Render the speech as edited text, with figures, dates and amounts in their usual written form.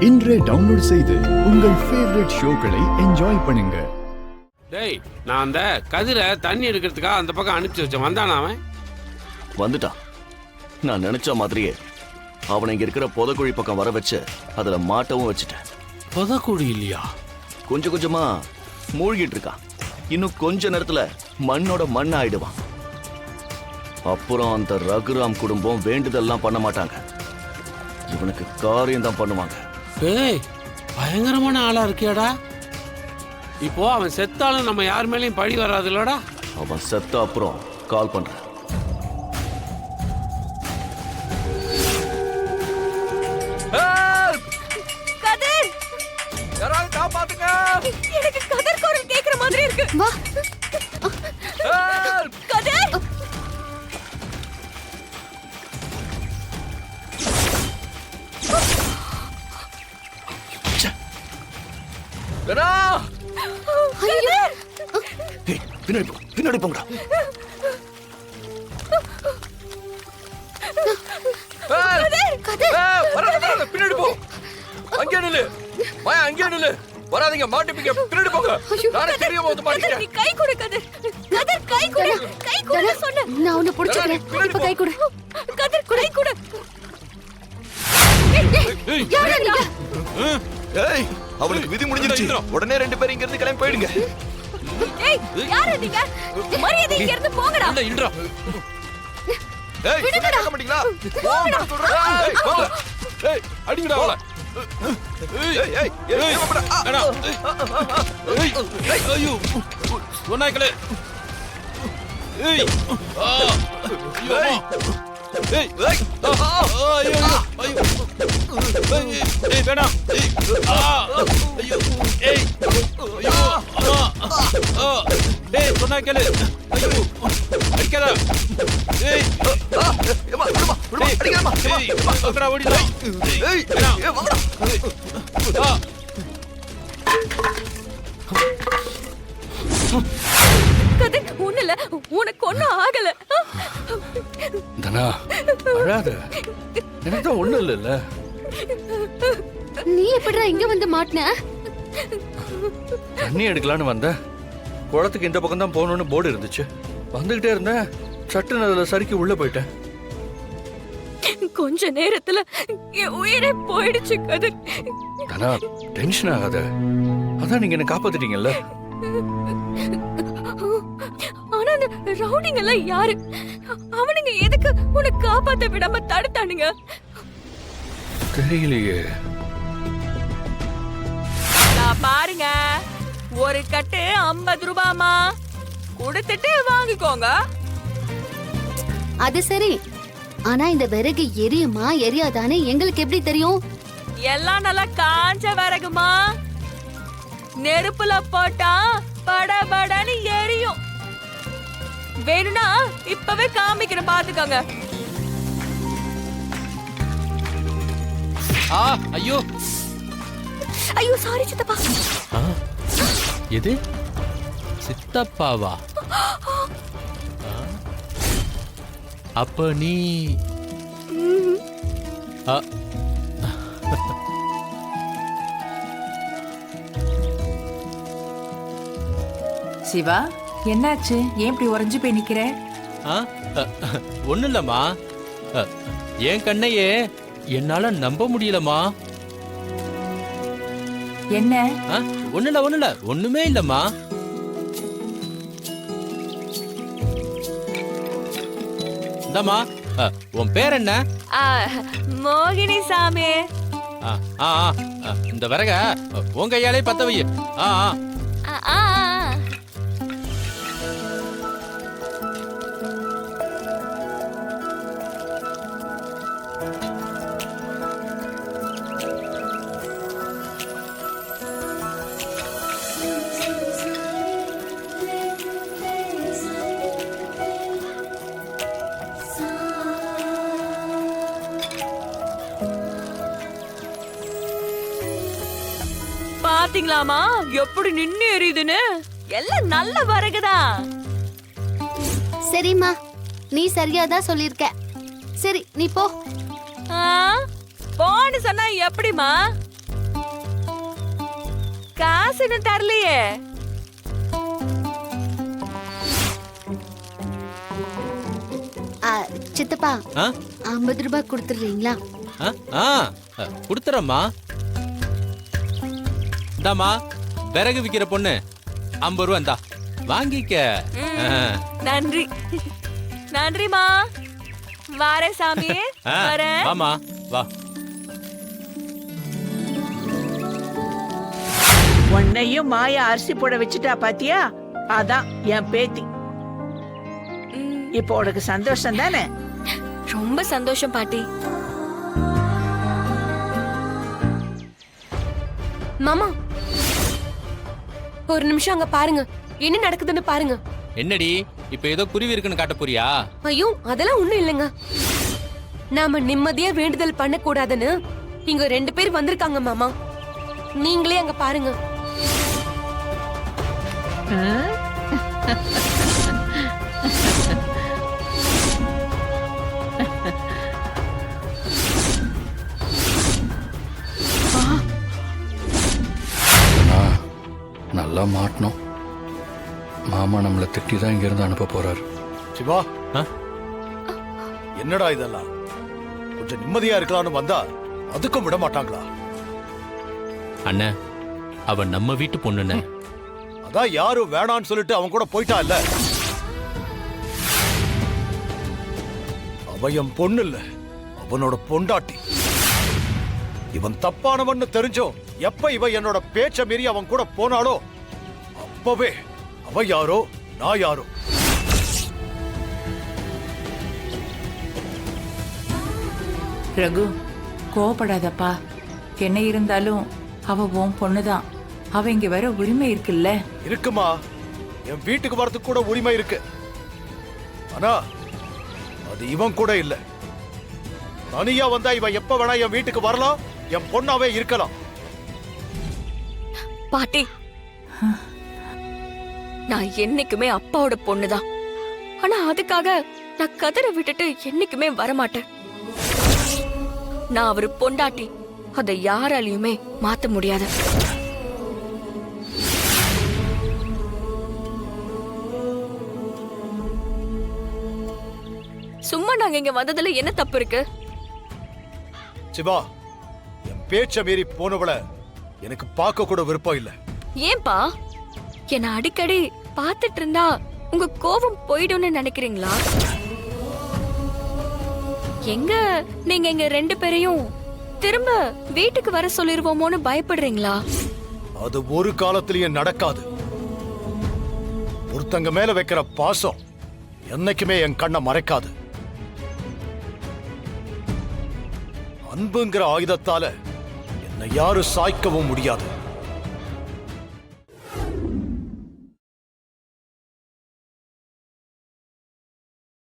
இன்றே டவுன்லோட் செய்து உங்கள் ஃபேவரட் ஷோக்களை என்ஜாய் பண்ணுங்க. டேய், நான் அந்த கதிரை தண்ணி எடுக்கிறதுக்காக அந்த பக்கம் அனுப்பிச்சு வச்சேன். வந்தானா அவன்? வந்துட்டான். நான் நினைச்ச மாதிரியே அவனை இங்க இருக்கிற புதக்குழி பக்கம் வர வச்சு அதுல மாட்டவும் வச்சுட்டேன். புதக்குழி இல்லையா? கொஞ்சம் கொஞ்சமா மூழ்கிட்டு இருக்கான். இன்னும் கொஞ்ச நேரத்துல மண்ணோட மண் ஆயிடுவான். அப்புறம் அந்த ரகுராம் குடும்பம் வேண்டுதெல்லாம் பண்ண மாட்டாங்க, இவனுக்கு காரியம் தான் பண்ணுவாங்க. ஏய், பயங்கரமான ஆளா இருக்கியாடா. இப்போ அவன் செத்தாலும் நம்ம யார் மேலேயும் பழி வராது இல்லடா. அவன் செத்த அப்புறம் கால் பண்றேன். கதிர், யாராவது காப்பாத்துங்க. எனக்கு கதிர் குரல் கேக்குற மாதிரி இருக்கு. வா கதிர். பின்னாடி போங்கடா. பின்னாடி போ. அங்கே நில்லு. வாயா, அங்கே நில்லு. வராதீங்க, மாட்டிப்பீங்க. பின்னாடி போங்க. நானே தெரியாம வந்து மாட்டிட்டேன். நீ கை கொடு கதிர். கதிர் கை கொடு. கை கொடு சொன்ன. நான் உன்னை பிடிச்சுக்கிறேன். இப்ப கை கொடு. கதிர் கை கொடு. யாரா நீங்க? ஏய், அவளுக்கு விதி முடிஞ்சிருச்சு. உடனே ரெண்டு பேரும் இங்க இருந்து கிளம்பி போயிடுங்க. ஏய், யாரா நீங்க? மரியாதை இங்க இருந்து போங்கடா. இல்ல இன்றா. ஏய், கேட்க மாட்டீங்களா? போங்கடா சொல்றேன். ஏய், போங்க. ஏய், அடிங்கடா அவளை. ஏய், ஏய், ஏய், போடா. அடா. ஏய், ஐயோ. சொன்னாங்களே. ஏய். ஐயோ. ஏய், ஏய். ஐயோ, ஐயோ. ஏய், வேணாம். ஏய். ஐயோ. ஏய். ஐயோ. அம்மா. ஏய், சொன்னாங்களே. ஐயோ. அடிக்காத. ஏய். ஏமா, ஏமா, அடிக்கலாமா? ஏய், அக்கடா ஓடிடா. ஏய், வேணாம். ஏய், வாங்கடா. கதிர் ஒண்ணுல உனக்கு ஒண்ணும் ஆகல. தனா, அழாத. எனக்கு தான் ஒண்ணும் இல்ல. நீ எப்படிடா இங்க வந்து மாட்டின? தண்ணி எடுக்கலான்னு வந்தேன். குளத்துக்கு இந்த பக்கம் தான் போகணும்னு போர்டு இருந்துச்சு. வந்துகிட்டே இருந்தேன். சட்டுன்னு அதுல சறுக்கி உள்ள போயிட்டேன். கொஞ்ச நேரத்துல என் உயிரே போயிடுச்சு கதிர். தனா, டென்ஷன் ஆகாத. அதான் நீங்க என்ன காப்பாத்திட்டீங்கல்ல. ஆனா அந்த ரவுடிங்க எல்லாம் யாரு? அவனுங்க எதுக்கு உன்னை காப்பாத்த விடாம தடுத்தானுங்க? தெரியலையே. பாருங்க, ஒரு கட்டு 50 ரூபாமா, கொடுத்துட்டு வாங்கிக்கோங்க. அது சரி, ஆனா இந்த விறகு எரியுமா எரியாதானே எங்களுக்கு எப்படி தெரியும்? எல்லாம் நல்லா காஞ்ச விறகுமா, நெருப்புல போட்டா படபடன்னு எரியும். வேணும்னா இப்பவே காமிக்கிறேன், பாத்துக்கோங்க. ஐயோ. ஐயோ, சாரி சித்தப்பா. எது? சித்தப்பாவா? அப்ப நீ சிவா, என்னாச்சு? ஏன் இப்படி உறைஞ்சு போய் நிக்கிற? ஒண்ணு இல்லம்மா, என் கண்ணையே என்னால நம்ப முடியலம்மா. என்ன? ஒண்ணு இல்ல, ஒண்ணுமே இல்லம்மா. இந்தம்மா, உன் பேர் என்ன? மோகினி சாமி. இந்த விறக உன் கையாலே பத்த வை. பாத்தீங்களாமா எப்படி நின்னு எரியுதுன்னு? எல்லாம் நல்ல வரகுதான். சரிம்மா, நீ சரியாதான் சொல்லிருக்க. சரி, நீ போ. போன்னு சொன்னா எப்படிமா? காசு இன்னும் தரலையே. சித்தப்பா ஆ? 50 ரூபாய் கொடுத்துடுறீங்களா? கொடுத்துறம்மா. இந்தாம்மா விறகு விக்கிற பொண்ணு 50 ரூபா இந்தா வாங்கிக்க. நன்றி நன்றிமா. வார சாமி வரேன். வாமா வா. உன்னையும் மாயா அரிசி போட வச்சுட்டா பாத்தியா? அதான் என் பேத்தி. இப்போ உனக்கு சந்தோஷம் தானே? ரொம்ப சந்தோஷம் பாட்டி. மாமா ஒரு நிமிஷம் அங்க பாருங்க, என்ன நடக்குதுன்னு பாருங்க. என்னடி இப்ப ஏதோ குருவி இருக்குன்னு காட்ட போறியா? ஐயோ அதெல்லாம் ஒண்ணும் இல்லைங்க. நாம நிம்மதியா வேண்டுதல் பண்ண கூடாதுன்னு இங்க 2 பேர் வந்திருக்காங்க மாமா. நீங்களே அங்க பாருங்க. நல்லா மாட்டணும். மாமா நம்மளை திட்டி தான் இங்கிருந்து அனுப்ப போறாரு. சிவா, என்னடா இதெல்லாம்? கொஞ்சம் நிம்மதியா இருக்கலாம்னு வந்தா அதுக்கும் விட மாட்டாங்களா? அண்ணா அவன் நம்ம வீட்டு பொண்ணுண்ணே. அதான் யாரும் வேணான்னு சொல்லிட்டு அவன் கூட போயிட்டா இல்ல. அவ என் பொண்ணு இல்ல, அவனோட பொண்டாட்டி. இவன் தப்பானவன்னு தெரிஞ்சோ எப்ப இவ என்னோட பேச்ச மீறி அவன் கூட போனாலோ அப்பவே அவ யாரோ நான் யாரோ. ரகு கோவப்படாதப்பா. என்ன இருந்தாலும் அவ உன் பொண்ணுதான். அவ இங்க வர உரிமை இருக்குல்ல? இருக்குமா, என் வீட்டுக்கு வரதுக்கு கூட உரிமை இருக்கு. ஆனா அது இவன் கூட இல்ல. தனியா வந்தா இவன் எப்ப வேணா என் வீட்டுக்கு வரலாம், என் பொண்ணாவே இருக்கலாம். பாட்டி நான் என்னைக்குமே அப்பாவோட பொண்ணுதான். ஆனா அதுக்காக நான் கதிரை விட்டுட்டு என்னைக்குமே வரமாட்டேன். நான் அவரு பொண்டாட்டி, அதை யாராலையுமே மாத்த முடியாது. சும்மா நாங்க இங்க வந்ததுல என்ன தப்பு இருக்கு? சிவா, என் பேச்ச மீறி போனவள எனக்கு பார்க்க கூட விருப்பம் இல்ல. ஏன்பா என்ன அடிக்கடி பார்த்துட்டு இருந்தா உங்க கோபம் போயிடும்னு நினைக்கிறீங்களா? எங்க நீங்க எங்க 2 பேரையும் திரும்ப வீட்டுக்கு வர சொல்லிருவோமோன்னு பயப்படுறீங்களா? அது ஒரு காலத்திலயும் நடக்காது. ஒருத்தங்க மேல வைக்கிற பாசம் என்னைக்குமே என் கண்ணை மறைக்காது. அன்புங்கிற ஆயுதத்தால என்னை யாரும் சாய்க்கவும் முடியாது.